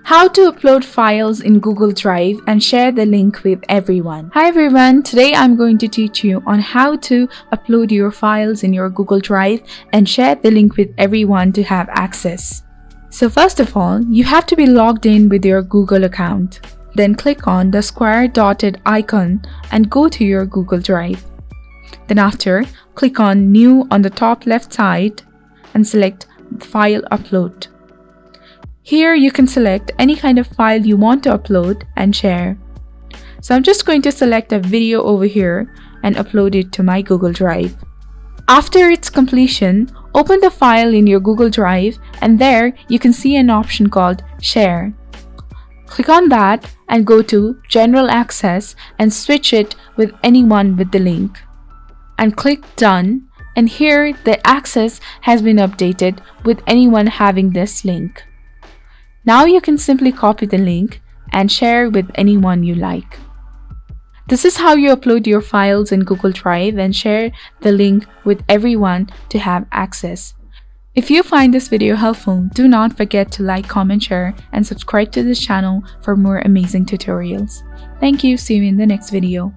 How to upload files in Google Drive and share the link with everyone. Hi everyone, today I'm going to teach you on how to upload your files in your Google Drive and share the link with everyone to have access. So first of all, you have to be logged in with your Google account. Then click on the square dotted icon and go to your Google Drive. Then after, click on New on the top left side and select File Upload. Here you can select any kind of file you want to upload and share. So I'm just going to select a video over here and upload it to my Google Drive. After its completion, open the file in your Google Drive and there you can see an option called Share. Click on that and go to General Access and switch it with anyone with the link. And click Done, and here the access has been updated with anyone having this link. Now you can simply copy the link and share with anyone you like. This is how you upload your files in Google Drive and share the link with everyone to have access. If you find this video helpful, do not forget to like, comment, share, and subscribe to this channel for more amazing tutorials. Thank you. See you in the next video.